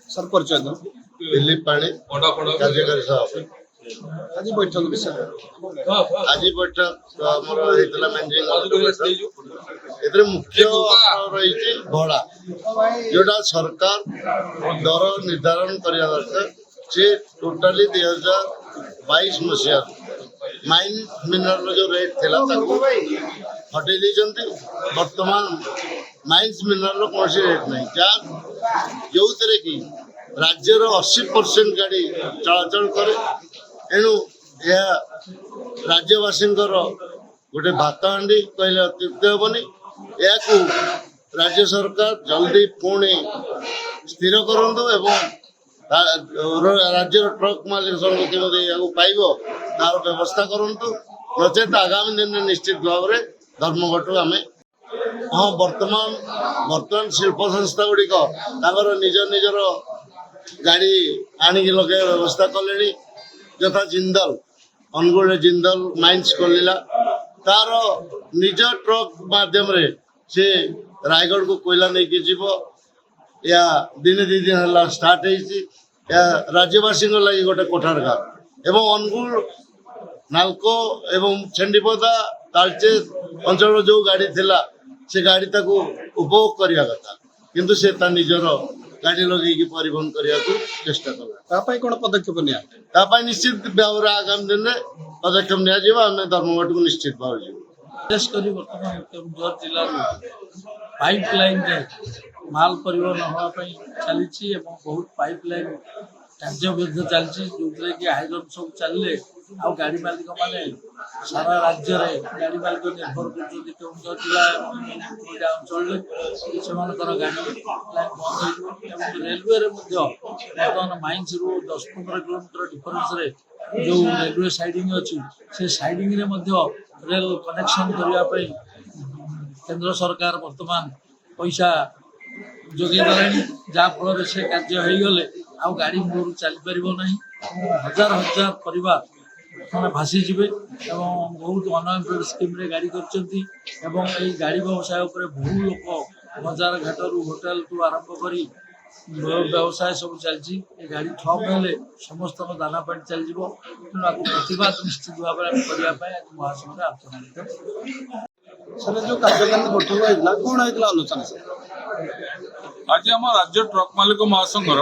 Sir परिचय दो दिलीप पाणी कार्यकारी सभापति आज बैठक विषय आज बैठक आमर होता मैनेजिंग बैठक मुख्य रही भड़ा जोटा सरकार दर निर्धारण करने दरकार से टोटाली 2022 मसीह माइन मिनरल जो रेट थिला हटे देते बर्तमान माइन्स मिनरल कौन रेट नहीं जहाँ जो कि राज्यर 80% गाड़ी चलाचल करे एणु यह राज्यवासी गोटे भात हांडी कहले अत्युक्त हेनी या राज्य सरकार जल्दी पुणी स्थिर करूँ एवं राज्य ट्रक मालिक समिति पाइब तार व्यवस्था करूँ नचेत आगामी दिन में निश्चित भाव में धर्मघट आम हाँ बर्तमान शिल्प संस्था गुड़िक निज निजर गाड़ी आणिक लगे व्यवस्था कले यथा जिंदल अनुगुल जिंदल माइन्स खोलिला तार निज ट्रक माध्यम से रायगढ़ को कोयला नहीं कि जीव या दिने दी दिन है स्टार्ट या राज्यवासी लगी गोटे कोठारघाट एवं अनुगुल नालको एवं छेंडीपदा तालचेर अंचल जो गाड़ी थिला से गाड़ी ताको उपभोग करिया कथा किंतु से ता निजर गाड़ी लगे परिवहन करने को चेष्टा कला कौन पदक्षेप निया निश्चित भाव में आगामी दिन में पदक्षेप निम धर्मघट को निश्चित भाव विशेषकर बर्तमान केन्दुझर जिले पाइपलाइन माल परिवहन होगापी चली बहुत पाइपलाइन कार्य चलती जो कि आईरन सब चलिए आ गाड़ी मालिक मैंने सारा राज्य में गाड़ी मालिक निर्भर कर केन्दुझर जिला अंचल से गाड़ी लाइन बंद हो रेलवे बर्तमान माइन्स रु 10-15 किलोमीटर डिफरेन्स जो रेलवे साइडिंग अच्छी से साइडिंग रेल कनेक्शन करने केंद्र सरकार बर्तमान पैसा जोगे देले जहाँफल से कार्य हो गले आ गाड़ी मूल चली पार ना हजार हजार परिवार मैंने भासीजे बहुत अनएम्प्लॉयड स्कीम रे गाड़ी कर गाड़ी व्यवसाय बहु लोक बजार घाट रु होटेल टू आरंभ कर व्यवसाय सब चलती गाड़ी ठप हेले समस्त दाना पानी चलि तेना प्रतिवाद निश्चित भाव में करने महासंघ आलोचना सर जो कार्यकारिणी बैठक होता कौन होता आलोचना सर आज आम राज्य ट्रक मालिक महासंघर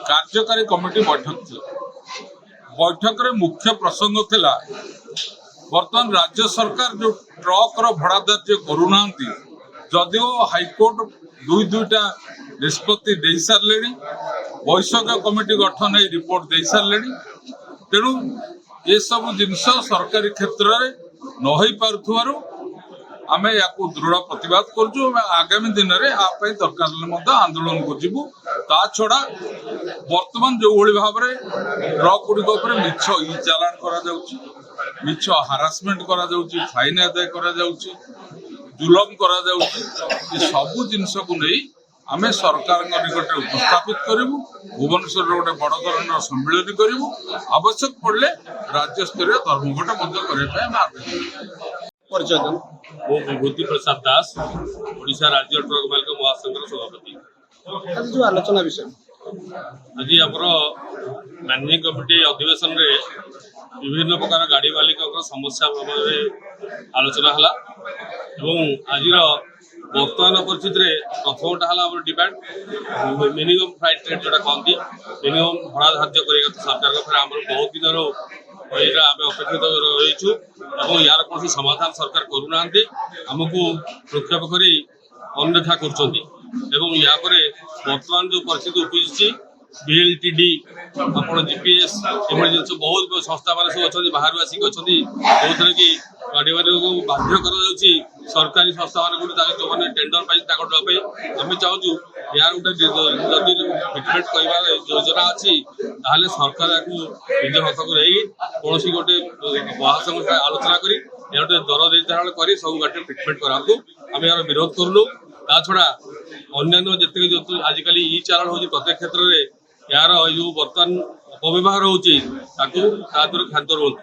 कार्यकारी कमिटी बैठक थी बैठक रे मुख्य प्रसंग थिला वर्तमान राज्य सरकार जो ट्रक भड़ा धार्य करूना जदिओ हाईकोर्ट दुईटा निष्पत्ति दे सारे वैषयिक कमिटी गठन रिपोर्ट दे सारे तेणु ये सब जिनस सरकारी क्षेत्र में न हो पार आम या दृढ़ प्रतिवाद करुँ आगामी दिन में दरकार आंदोलन को जीवु ता छड़ा वर्तमान जो भाव में ट्रक गुड़िक मिछ इ चालान मिछ हारासमेंट फाइन आदाय जुलम सबू जिनस को नहीं आम सरकार निकट उपस्थापित करूँ भुवनेश्वर गोटे बड़ धरण सम्मिलन करूँ आवश्यक पड़े राज्य स्तरीय धर्मघट परिचय दो वो विभूति प्रसाद दास ओडिशा राज्य ट्रक मालिक महासंघ सभापति आज जो आलोचना विषय आज आमर मैनेजिंग कमिटी अधिवेशन रे विभिन्न प्रकार गाड़ी मालिक समस्या भाव में आलोचना है आज बर्तमान परिस्थिति प्रथमटा है डिमांड मिनिमम फ्लाइट रेट जोटा कहती मिनिमम भड़ा धार्य कर सरकार आम बहुत दिन यहाँ आम अपेक्षित रहीचु यार कौन समाधान सरकार करूना आमको प्रक्षेप कर अनदेखा कर बर्तमान जो परिस्थिति उपजी BLTD आप GPS जिन बहुत संस्था मान सब अच्छा बाहर आसिक अच्छा जो थे कि गाड़ी मालिक को बाध्य कर सरकारी संस्था मान जो मैंने टेंडर पाई आम चाहूँ यार गोटे ट्रिटमेंट कर योजना अच्छी सरकार निज हाथ को नहीं कौन गोटे महासंघ आलोचना कर गोटे दर निर्धारण कर सब गाड़ी ट्रिटमेंट करातु आम यार विरोध करूँ ता छड़ा अन्य जिते आजिकल इ चालान हो प्रत्येक क्षेत्र में यार जो बर्तमान अपव्यवहार होता खाद्य रुहतु।